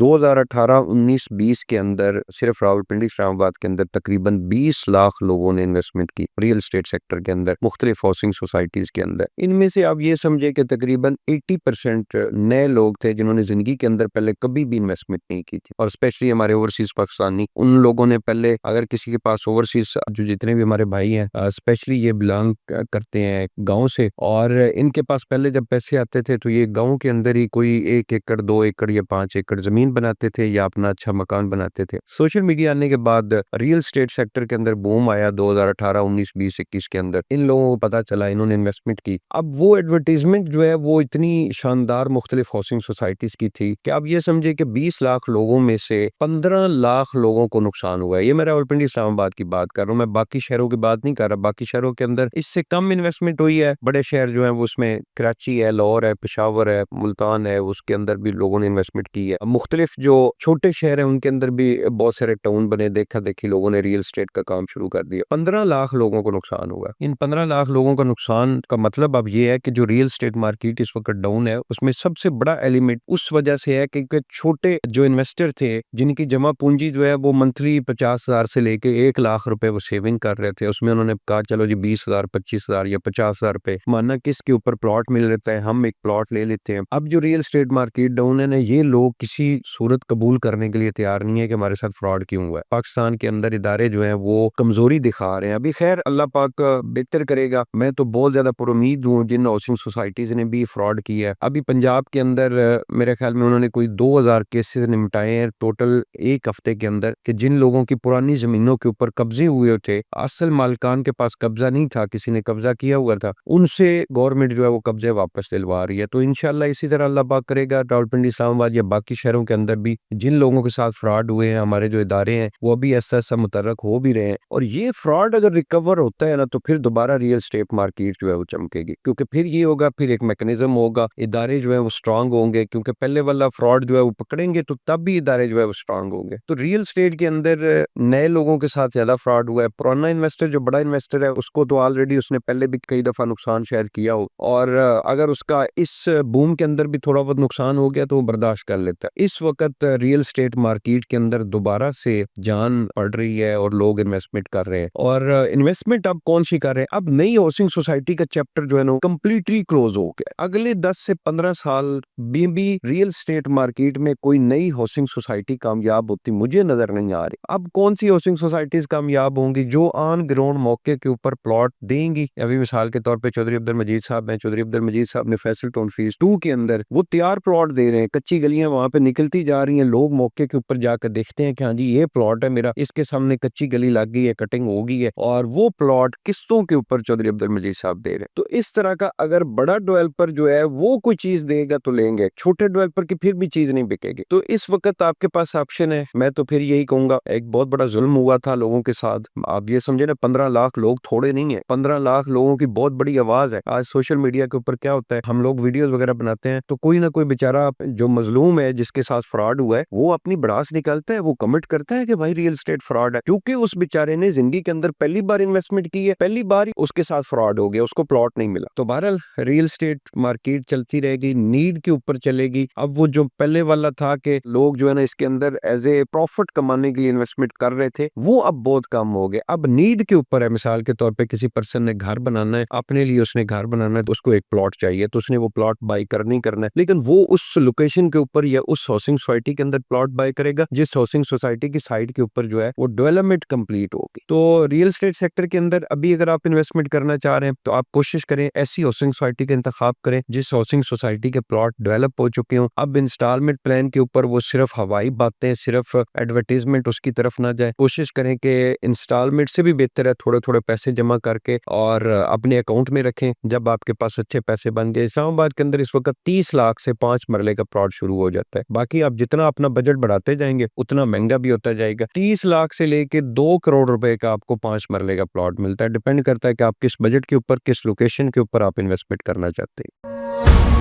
2018-19-20 के अंदर सिर्फ रावलपिंडी इस्लामाबाद के अंदर तकरीबन 20 लाख लोगों ने इन्वेस्टमेंट की रियल एस्टेट सेक्टर के अंदर, मुख्तलिफ हाउसिंग सोसाइटीज के अंदर। इनमें से आप ये समझे कि तकरीबन 80% नए लोग थे जिन्होंने जिंदगी के अंदर पहले कभी भी इन्वेस्टमेंट नहीं की थी। और स्पेशली हमारे ओवरसीज पाकिस्तानी, उन लोगों ने पहले, अगर किसी के पास ओवरसीज जो जितने भी हमारे भाई हैं स्पेशली ये बिलोंग करते हैं गाँव से, और इनके पास पहले जब पैसे आते थे तो ये गाँव के अंदर ही कोई 1 एकड़ 2 एकड़ या 5 एकड़ जमीन बनाते थे या अपना अच्छा मकान बनाते थे। सोशल मीडिया आने के बाद रियल एस्टेट सेक्टर के अंदर बूम आया 2018, 19, 20, 21 के अंदर। इन लोगों को पता चला, इन्होंने इन्वेस्टमेंट की। अब वो एडवर्टीजमेंट जो है वो इतनी शानदार मुख्तलिफ हाउसिंग सोसाइटीज की थी कि आप ये समझे कि 20 लाख लोगों में से 15 लाख लोगों को नुकसान हुआ है। ये मैं रावलपिंडी इस्लामाबाद की बात कर रहा हूँ, मैं बाकी शहरों की बात नहीं कर रहा। बाकी शहरों के अंदर इससे कम इन्वेस्टमेंट हुई है। बड़े शहर जो है वो उसमें कराची है, लाहौर है, पेशावर है, मुल्तान है, उसके अंदर भी लोगों ने इन्वेस्टमेंट की है। मुख्तलिफ जो छोटे शहर है उनके अंदर भी बहुत सारे टाउन बने, देखा देखी लोगों ने रियल एस्टेट का काम शुरू कर दिया। 15 लाख लोगों को नुकसान हुआ। इन 15 लाख लोगों का नुकसान का मतलब अब ये है कि जो रियल एस्टेट मार्केट इस वक्त डाउन है, उसमें सबसे बड़ा एलिमेंट उस वजह से है कि छोटे जो इन्वेस्टर थे जिनकी जमा पूंजी जो है वो मंथली 50,000 से लेके 1 लाख रुपए वो सेविंग कर रहे थे, उसमें उन्होंने कहा चलो जी 20,000, 25,000 या 50,000 रुपए माना किसके ऊपर प्लॉट मिल लेता है, हम एक प्लॉट ले लेते हैं। अब जो रियल एस्टेट मार्केट डाउन है ना, ये लोग किसी सूरत कबूल करने के लिए तैयार नहीं है कि हमारे साथ फ्रॉड क्यों हुआ है। पाकिस्तान के अंदर इदारे जो है वो कमजोरी दिखा रहे हैं। अभी खैर अल्लाह पाक बेहतर करेगा। मैं तो बहुत ज्यादा पुरुमीद हूँ जिन हाउसिंग सोसाइटीज ने भी फ्रॉड किया है। अभी पंजाब के अंदर मेरे ख्याल में उन्होंने कोई 2000 केसेस निपटाए हैं टोटल एक हफ्ते के अंदर, कि जिन लोगों की पुरानी जमीनों के ऊपर कब्जे हुए थे, असल मालिकान के पास कब्जा नहीं था, किसी ने कब्जा किया हुआ था, उनसे गवर्नमेंट जो है वो कब्जे वापस दिलवा रही है। तो इंशाल्लाह इसी तरह अल्लाह पाक करेगा रावलपिंडी इस्लामाबाद या बाकी शहरों के अंदर भी जिन लोगों के साथ फ्रॉड हुए हैं, हमारे जो इदारे हैं वो अभी ऐसा ऐसा मुतर्रक हो भी रहे हैं। और ये फ्रॉड अगर रिकवर होता है ना तो फिर दोबारा रियल एस्टेट मार्केट जो है वो चमकेगी, क्योंकि फिर ये होगा, फिर एक मैकेनिज्म होगा, इदारे जो है वो स्ट्रांग होंगे, क्योंकि पहले वाला फ्रॉड जो है वो पकड़ेंगे तो तब भी इदारे जो है वो स्ट्रांग होंगे। तो रियल एस्टेट के अंदर नए लोगों के साथ ज्यादा फ्रॉड हुआ है। पुराना इन्वेस्टर जो बड़ा इन्वेस्टर है उसको तो ऑलरेडी उसने पहले भी कई दफा नुकसान शायद किया हो, और अगर उसका इस बूम के अंदर भी थोड़ा बहुत नुकसान हो गया तो वो बर्दाश्त कर लेता है। इस वक्त रियल एस्टेट मार्केट के अंदर दोबारा से जान पड़ रही है और लोग इन्वेस्टमेंट कर रहे हैं। और इन्वेस्टमेंट अब कौन सी कर रहे हैं? अब नई हाउसिंग सोसाइटी का चैप्टर जो है ना कंप्लीटली क्लोज हो गया। अगले 10 से 15 साल भी रियल एस्टेट मार्केट में कोई नई हाउसिंग सोसाइटी कामयाब होती मुझे नजर नहीं आ रही। अब कौन सी हाउसिंग सोसाइटीज कामयाब होंगी? जो ऑन ग्राउंड मौके के ऊपर प्लॉट देंगी। अभी मिसाल के तौर पे चौधरी अब्दुल मजीद साहब हैं, चौधरी अब्दुल मजीद साहब ने फैसल टाउन फेज 2 के अंदर वो तैयार प्लॉट दे रहे हैं, कच्ची गलियां वहां पे निकलती जा रही हैं, लोग मौके के ऊपर जाकर देखते हैं कि हाँ जी ये प्लॉट है मेरा, इसके सामने कच्ची गली लग गई है, कटिंग हो गई है, और वो प्लॉट किस्तों के ऊपर चौधरी अब्दुल मजीद साहब दे रहे हैं। तो इस तरह का अगर बड़ा डेवलपर जो है वो कोई चीज देगा तो लेंगे, छोटे डेवलपर की फिर भी चीज नहीं बिकेगी। तो इस वक्त आपके पास ऑप्शन है। मैं तो फिर यही कहूंगा, एक बहुत बड़ा जुल्म हुआ था लोगों के साथ। आप ये समझे ना, 15 लाख लोग थोड़े नहीं है, 15 लाख लोगों की बहुत बड़ी आवाज है। आज सोशल मीडिया के ऊपर क्या होता है, हम लोग वीडियोस वगैरह बनाते हैं तो कोई ना कोई बेचारा जो मजलूम है जिसके साथ फ्रॉड हुआ है वो अपनी भड़ास निकालता है, वो कमेंट करता है कि भाई रियल एस्टेट फ्रॉड है, क्योंकि उस बेचारे ने जिंदगी के अंदर पहली बार इन्वेस्टमेंट की है, पहली बार ही उसके साथ फ्रॉड हो गया, उसको प्लॉट नहीं मिला। तो बहरहाल रियल एस्टेट मार्केट चलती रहेगी, नीड के ऊपर चलेगी। अब वो जो पहले वाला था कि लोग जो है ना इसके अंदर एज ए प्रॉफिट कमाने के लिए इन्वेस्टमेंट कर रहे थे, वो अब बहुत कम हो गए। अब नीड के ऊपर है। मिसाल के तौर पे किसी पर्सन ने घर बनाना है, अपने लिए उसने घर बनाना है, तो उसको एक प्लॉट चाहिए, तो उसने वो प्लॉट बाई करनी करना है, लेकिन वो उस लोकेशन के ऊपर या उस हाउसिंग सोसाइटी के अंदर प्लॉट बाई करेगा जिस हाउसिंग सोसाइटी की साइट के ऊपर जो है वो डेवलपमेंट कंप्लीट होगी। तो रियल एस्टेट सेक्टर के अंदर अभी अगर आप इन्वेस्टमेंट करना चाह रहे हैं तो आप कोशिश करें ऐसी हाउसिंग सोसाइटी का इंतखाब करें जिस हाउसिंग सोसाइटी के प्लॉट डेवलप हो चुके हों। अब इंस्टॉलमेंट प्लान के ऊपर वो सिर्फ हवाई बातें, सिर्फ एडवर्टीजमेंट उसकी तरफ ना जाए। कोशिश करें कि इंस्टॉलमेंट से भी बेहतर है थोड़े थोड़े पैसे जमा करके और अपने अकाउंट में रखें। जब आपके पास अच्छे पैसे बन गए, इस्लामाबाद के अंदर इस वक्त 30 लाख से 5 मरले का प्लॉट शुरू हो जाता है। बाकी आप जितना अपना बजट बढ़ाते जाएंगे उतना महंगा भी होता जाएगा। 30 लाख से लेके 2 करोड़ रुपए का आपको 5 मरले का प्लॉट मिलता है। डिपेंड करता है कि आप किस बजट के ऊपर, किस लोकेशन के ऊपर आप इन्वेस्टमेंट करना चाहते हैं।